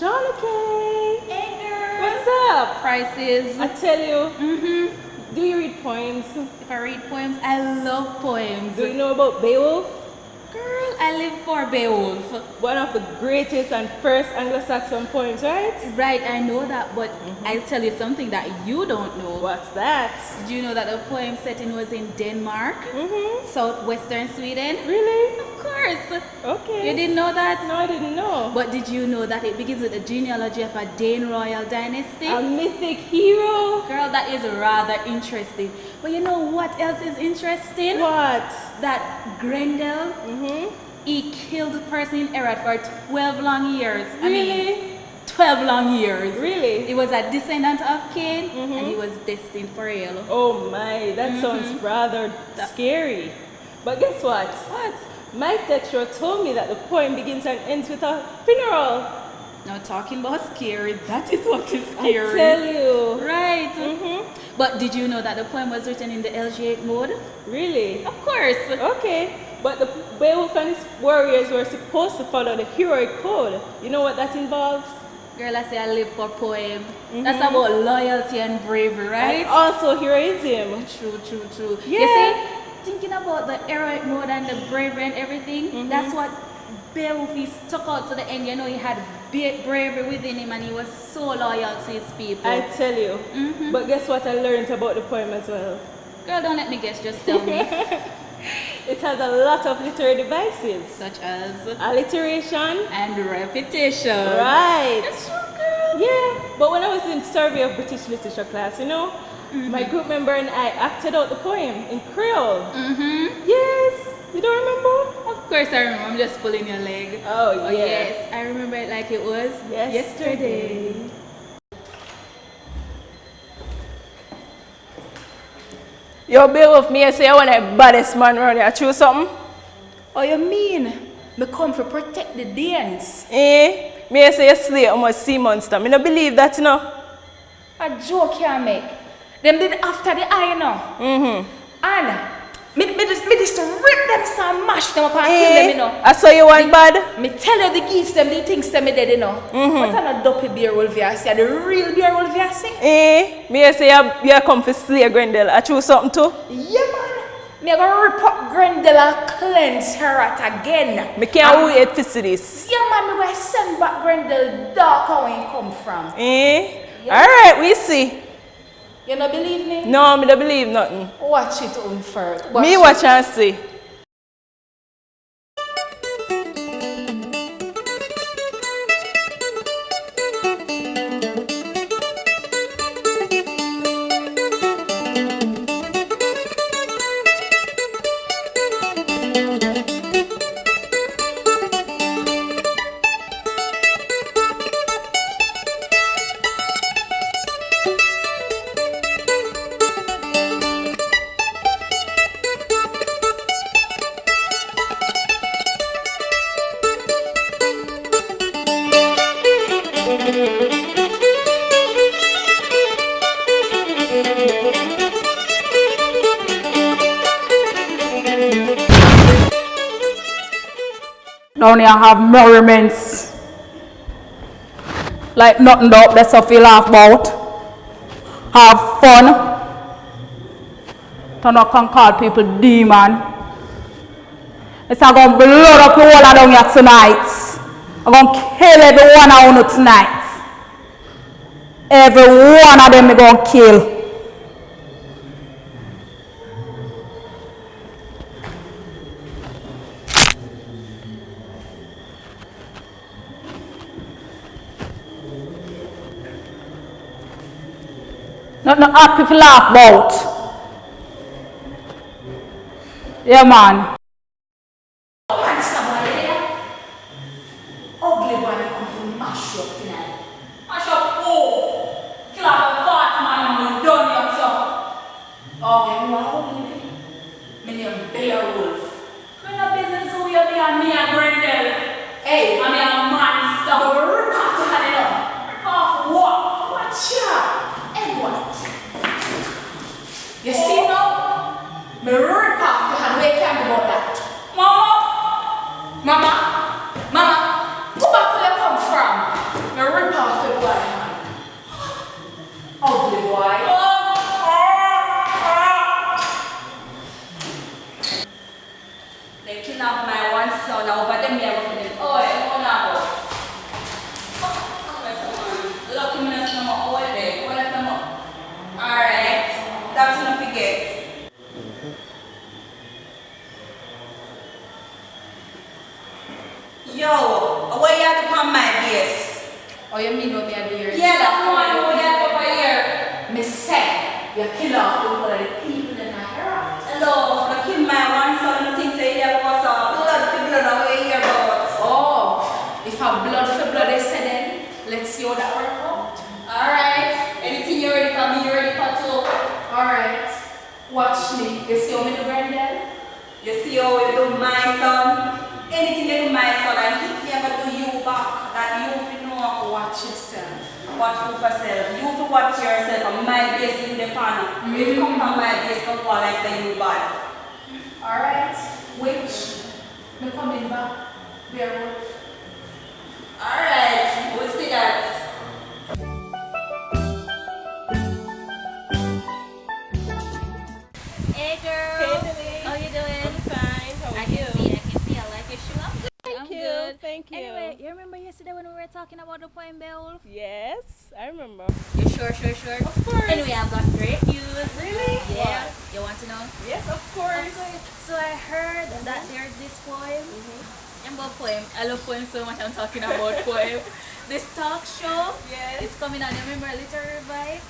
Johnny. Hey girl. What's up? Prices. I tell you. Do you read poems? If I read poems, I love poems. Do you know about Beowulf? Girl, I live for Beowulf. One of the greatest and first Anglo-Saxon poems, right? Right, I know that, but I'll tell you something that you don't know. What's that? Do you know that the poem setting was in Denmark? Southwestern Sweden? Really? Of course. Okay. You didn't know that? No, I didn't know. But did you know that it begins with the genealogy of a Dane royal dynasty? A mythic hero? Girl, that is rather interesting. But you know what else is interesting? What? That Grendel, he killed the person in Erad for 12 long years. Really? 12 long years. Really? He was a descendant of Cain and he was destined for hell. Oh my, that sounds rather scary. But guess what? What? My texture told me that the poem begins and ends with a funeral. Now talking about scary, that is what is scary. I tell you. Right. But did you know that the poem was written in the LG8 mode? Really? Of course. Okay. But the Beowulf and his warriors were supposed to follow the heroic code. You know what that involves? Girl, I say I live for poem. That's about loyalty and bravery, right? And also heroism. True. Yeah. You see, thinking about the heroic mode and the bravery and everything, that's what Beowulf he stuck out to the end. You know, he had bravery within him and he was so loyal to his people. I tell you. But guess what I learned about the poem as well? Girl, don't let me guess, just tell me. It has a lot of literary devices. Such as? Alliteration. And repetition. Right. That's true, girl. Yeah. But when I was in survey of British literature class, you know, my group member and I acted out the poem in Creole. Yes. You don't remember? Of course I remember. I'm just pulling your leg. Oh, yeah. Yes, I remember it like it was yesterday. Yo, Beowulf, me I say I want the baddest man around here. Choose something? Oh, you mean? Me come to protect the Danes. Me I say you slay almost sea monster. Me no believe that, you know. A joke you make. Them did after the eye, you know. And me just rip them some mash them up and kill them, you know. I saw you one bad. Me tell you the geese them, the things them me dead, you know. But I'm not dopey Beowulf you see, the real Beowulf you see. Me I say you come for slay Grendel. I choose something too. Yeah, man. Me gonna rip up Grendel and cleanse her at again. Me can't wait to see this. Yeah, man, me will send back Grendel dark how he come from. Alright, we see. You don't believe me? No, me don't believe nothing. Watch it on first. Me watch and see. Down here have merriments. Like nothing up, that's stuff you laugh about. Have fun. Don't not can call people demon. It's going to blow up the whole of down here tonight. I'm going to kill every one of you tonight. Every one of them I'm going to kill. Not happy to laugh about. Yeah, man. Ugly boy, I come to mash you up tonight. Mash up, oh! Kill out the fat man and we done yourself. Oh, you are ugly. Me name Beowulf. We no business who you be and me and Grendel. Hey, I'm a monster. But rip off the hand enough. Rip off what? Watch ya. And what? You see now? Me rip off the hand. Where can you about that? Mama! Mama! Mama! Go back where you come from. Me so now over them here for them. Oh, no, now. Look, I'm going to come up all day. What if I'm up? Alright. That's not forget. Yo, what you have to put my base? Oh, you mean what me I do here? Yeah, that's the one who you have over here. Me say, you kill off all of the people in the era. Hello, I kill my one son who thinks they have what's up. Blood for blood away here about. Oh, if I blood for blood, they say then, let's see how that work out. Alright, anything you're ready for me, you're ready for too. Alright, watch me. You see how me do Brandon? You see how you do my son? Anything you do my son, I hit you ever do you back. That you fi know. Watch yourself. Watch you for yourself. You fi watch yourself and my base in the panel. If you come from my base, come on like say you bad. Alright, which? Me coming back. Beowulf. Alright, we'll see that. Hey girl. Hey, Lily. How you doing? I'm fine. How I are can you? see. I like your shoe. I'm good. I'm Thank you. good. Thank you. Anyway, you remember yesterday when we were talking about the poem Beowulf? Yes, I remember. You sure? Of course. Anyway, I've got great news. Really? Yeah. What? You want to know? Yes, of course. So I heard that there's this poem. About poem. I love poems so much. I'm talking about poem. This talk show. Yes. It's coming on. You remember Little Revive?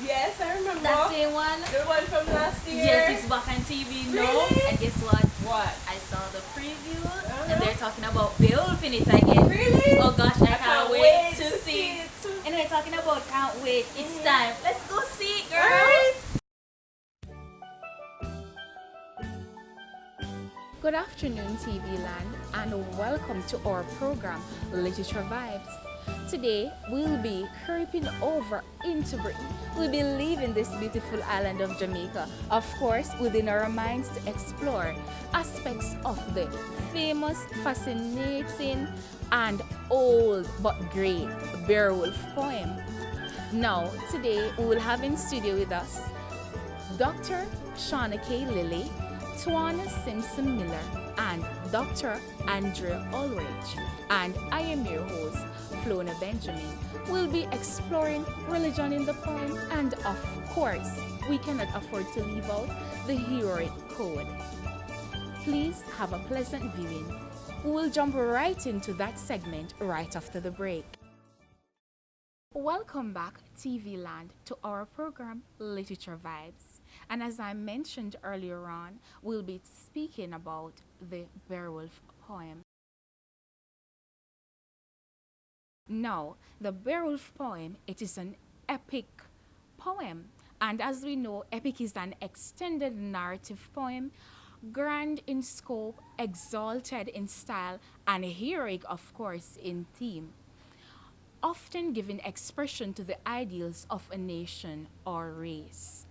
Yes, I remember. That same one. The one from last year. Yes, it's back on TV now. Really? And guess what? What? I saw the preview and they're talking about Beowulf in it again. Really? Oh gosh, I can't wait to to see. it. Anyway, talking about can't wait. It's time. Let's go see it, girl. Alright. Good afternoon, TV Land, and welcome to our program, Literature Vibes. Today, we'll be creeping over into Britain. We'll be leaving this beautiful island of Jamaica, of course, within our minds to explore aspects of the famous, fascinating, and old but great Beowulf poem. Now, today, we will have in studio with us Dr. Shauna K. Lilly, Twana Simpson Miller, and Dr. Andrea Ulrich. And I am your host, Flona Benjamin. We'll be exploring religion in the poem, and of course, we cannot afford to leave out the heroic code. Please have a pleasant viewing. We will jump right into that segment right after the break. Welcome back, TV Land, to our program, Literature Vibes. And as I mentioned earlier on, we'll be speaking about the Beowulf poem. Now, the Beowulf poem, it is an epic poem. And as we know, epic is an extended narrative poem, grand in scope, exalted in style, and heroic, of course, in theme, often giving expression to the ideals of a nation or race.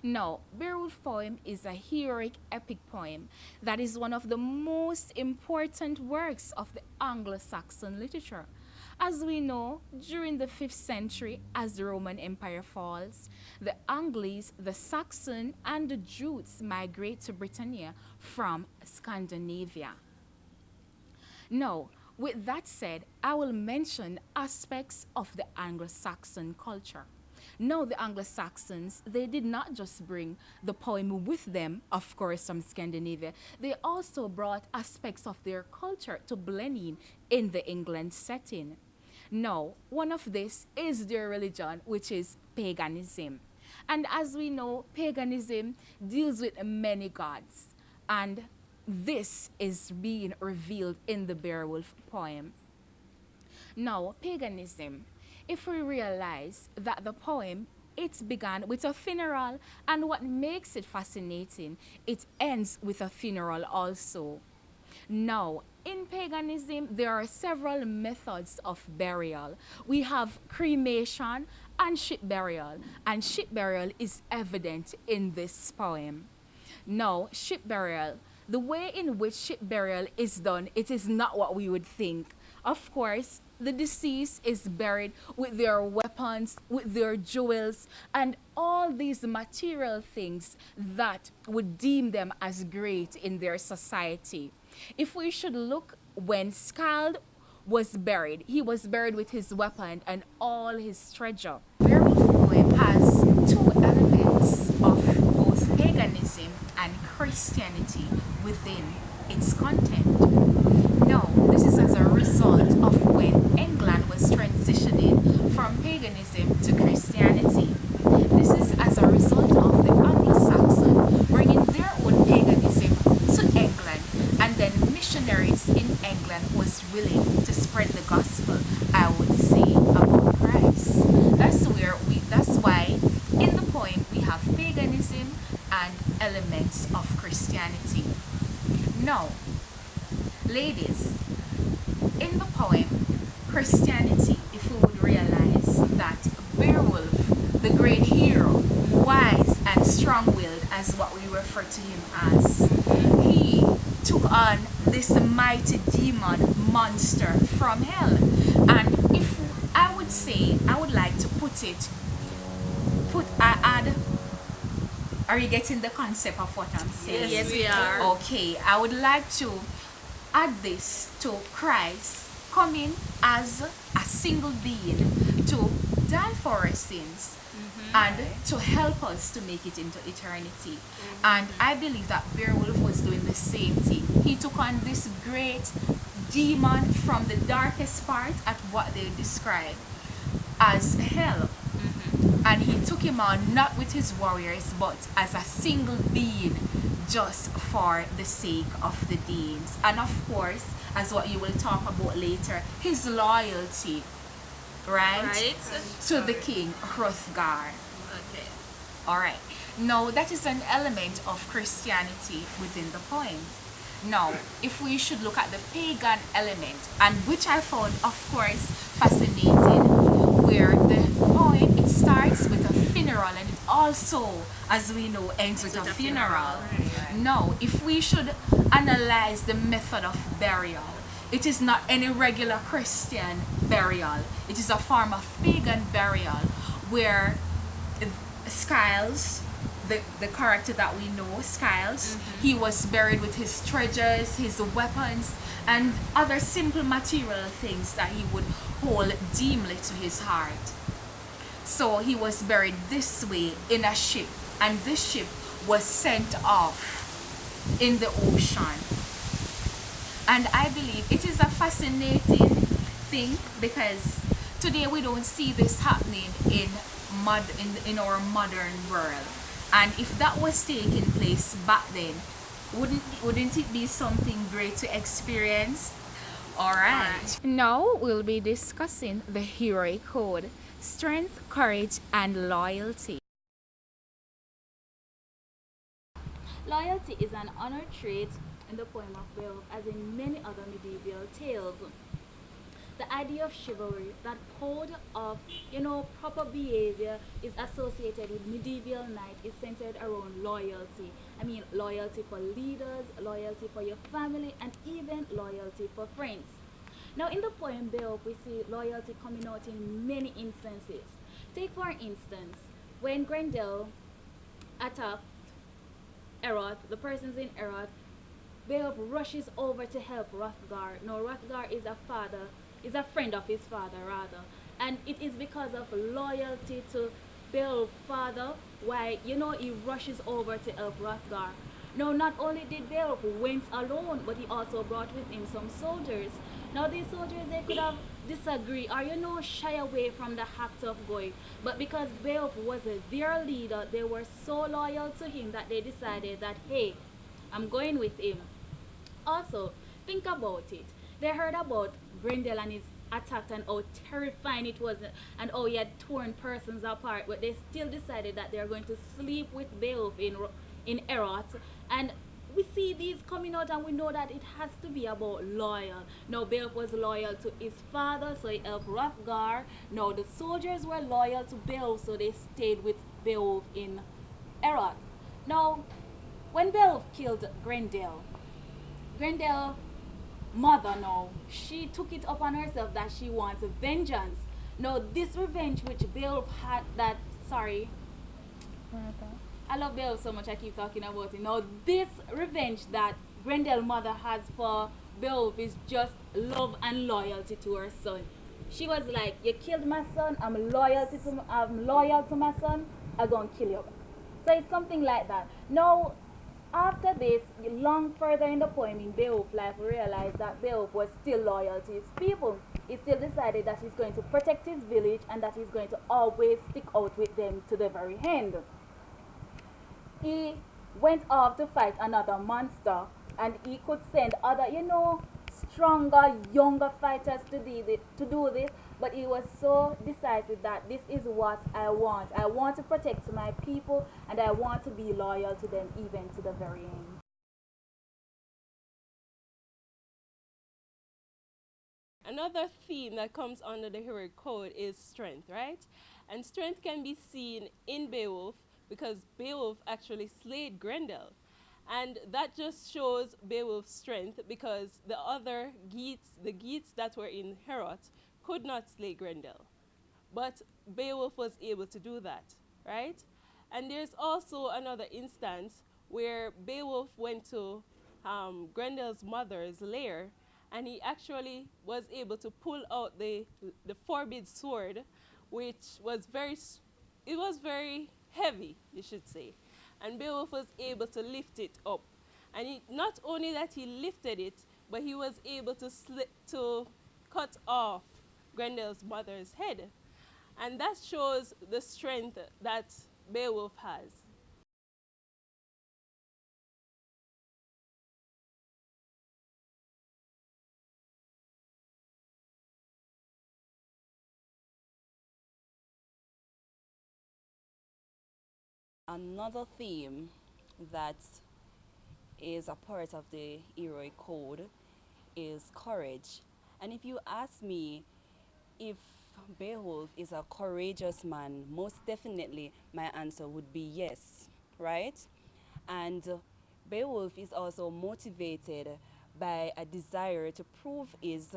Now, Beowulf poem is a heroic epic poem that is one of the most important works of the Anglo-Saxon literature. As we know, during the 5th century, as the Roman Empire falls, the Angles, the Saxon, and the Jutes migrate to Britannia from Scandinavia. Now, with that said, I will mention aspects of the Anglo-Saxon culture. Now, the Anglo-Saxons, they did not just bring the poem with them, of course, from Scandinavia. They also brought aspects of their culture to blend in the England setting. Now, one of this is their religion, which is paganism. And as we know, paganism deals with many gods. And this is being revealed in the Beowulf poem. Now, paganism. If we realize that the poem, it began with a funeral, and what makes it fascinating, it ends with a funeral also. Now, in paganism, there are several methods of burial. We have cremation and ship burial is evident in this poem. Now, ship burial, the way in which ship burial is done, it is not what we would think. Of course, the deceased is buried with their weapons, with their jewels, and all these material things that would deem them as great in their society. If we should look when Skald was buried, he was buried with his weapon and all his treasure. Beowulf poem has two elements of both paganism and Christianity within its content. Now, this is as a result of when England was transitioning from paganism to Christianity. This is as a result of the Anglo-Saxon bringing their own paganism to England, and then missionaries in England was willing to spread the gospel, I would say, about Christ. That's why in the poem we have paganism and elements of Christianity. Now, ladies, in the poem Christianity, if we would realize that Beowulf, the great hero, wise and strong-willed as what we refer to him as, he took on this mighty demon monster from hell. And if I would say, I would like to add, are you getting the concept of what I'm saying? Yes, we are. Okay, I would like to add this to Christ coming as a single being to die for our sins and to help us to make it into eternity. And I believe that Beowulf was doing the same thing. He took on this great demon from the darkest part at what they describe as hell. And he took him on not with his warriors but as a single being, just for the sake of the Danes. And of course, as what you will talk about later, his loyalty, right? To the king, Hrothgar. Okay. Alright. Now, that is an element of Christianity within the poem. Now, if we should look at the pagan element, and which I found, of course, fascinating, where the poem, it starts with a funeral and it also, as we know, ends with a funeral. Now, if we should analyze the method of burial, it is not any regular Christian burial. It is a form of pagan burial where Skiles, the character that we know, Skiles, he was buried with his treasures, his weapons, and other simple material things that he would hold dearly to his heart. So he was buried this way in a ship, and this ship was sent off in the ocean. And I believe it is a fascinating thing because today we don't see this happening in our modern world. And if that was taking place back then, wouldn't it be something great to experience? Alright. Now we'll be discussing the heroic code: strength, courage, and loyalty. Loyalty is an honored trait in the poem of Beowulf, as in many other medieval tales. The idea of chivalry, that code of, proper behavior is associated with medieval knight, is centered around loyalty. I mean, loyalty for leaders, loyalty for your family, and even loyalty for friends. Now, in the poem Beowulf, we see loyalty coming out in many instances. Take, for instance, when Grendel attacked Eroth, the persons in Eroth, Beowulf rushes over to help Hrothgar. Now, Hrothgar is a friend of his father, rather. And it is because of loyalty to Beowulf's father why, he rushes over to help Hrothgar. Now, not only did Beowulf went alone, but he also brought with him some soldiers. Now, these soldiers, they could have disagreed or, shy away from the act of going. But because Beowulf was their leader, they were so loyal to him that they decided that, hey, I'm going with him. Also, think about it. They heard about Grendel and his attack and how terrifying it was and how he had torn persons apart, but they still decided that they're going to sleep with Beowulf in Eroth. And we see these coming out and we know that it has to be about loyal. Now, Beowulf was loyal to his father, so he helped Hrothgar. Now, the soldiers were loyal to Beowulf, so they stayed with Beowulf in Eroth. Now, when Beowulf killed Grendel mother, now she took it upon herself that she wants vengeance. Now, this revenge which Beowulf had, I love Beowulf so much I keep talking about it. Now, this revenge that Grendel's mother has for Beowulf is just love and loyalty to her son. She was like, "You killed my son. I'm loyal to my son. I'm gonna kill you." So it's something like that. Now, after this, long further in the poem in Beowulf's life, we realize that Beowulf was still loyal to his people. He still decided that he's going to protect his village and that he's going to always stick out with them to the very end. He went off to fight another monster, and he could send other, stronger, younger fighters to do this, but he was so decisive that this is what I want. I want to protect my people, and I want to be loyal to them even to the very end. Another theme that comes under the heroic code is strength, right? And strength can be seen in Beowulf because Beowulf actually slayed Grendel. And that just shows Beowulf's strength because the Geats that were in Heorot, could not slay Grendel. But Beowulf was able to do that, right? And there's also another instance where Beowulf went to Grendel's mother's lair, and he actually was able to pull out the forbid sword, which was it was very heavy, you should say. And Beowulf was able to lift it up. And not only that he lifted it, but he was able to cut off Grendel's mother's head. And that shows the strength that Beowulf has. Another theme that is a part of the heroic code is courage. And if you ask me if Beowulf is a courageous man, most definitely my answer would be yes, right? And Beowulf is also motivated by a desire to prove his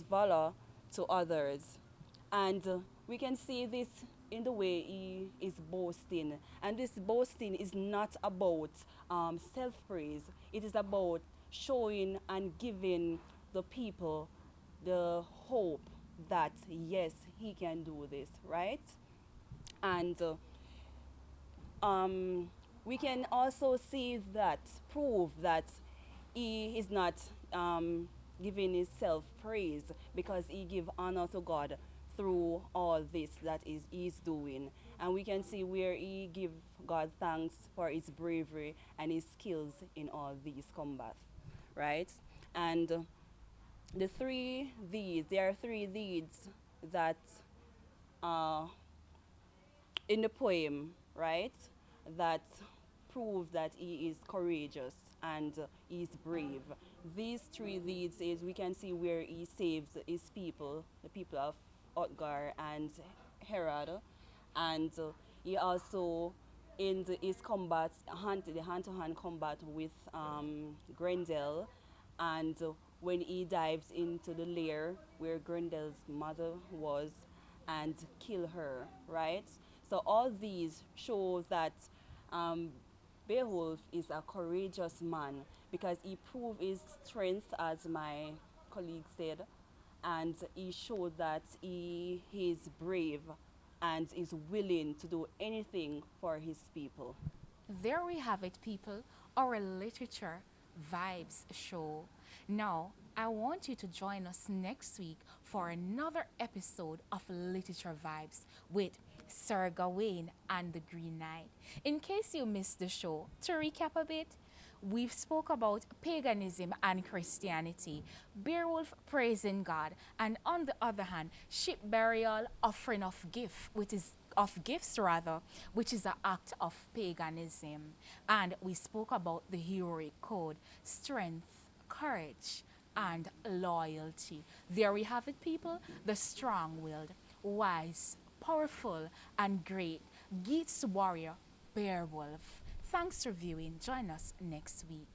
valor to others. And we can see this in the way he is boasting. And this boasting is not about self praise, it is about showing and giving the people the hope that yes, he can do this, right? And we can also see that, prove that he is not giving himself praise because he give honor to God through all this that is he's doing. And we can see where he give God thanks for his bravery and his skills in all these combat, right? And there are three deeds that uh, in the poem, right, that prove that he is courageous and he is brave. These three deeds is we can see where he saves his people, the people of Utgar and Herod, and he also in his combat, the hand-to-hand combat with Grendel, and when he dives into the lair where Grendel's mother was and kill her, right? So all these shows that um, Beowulf is a courageous man because he proved his strength, as my colleague said, and he showed that he is brave and is willing to do anything for his people. There we have it, people, our literature vibes show. Now, I want you to join us next week for another episode of Literature Vibes with Sir Gawain and the Green Knight. In case you missed the show, to recap a bit, we've spoke about paganism and Christianity, Beowulf praising God, and on the other hand, ship burial, offering of gifts rather, which is an act of paganism. And we spoke about the heroic code, strength, courage, and loyalty. There we have it, people, the strong-willed, wise, powerful, and great Geats warrior Beowulf. Thanks for viewing. Join us next week.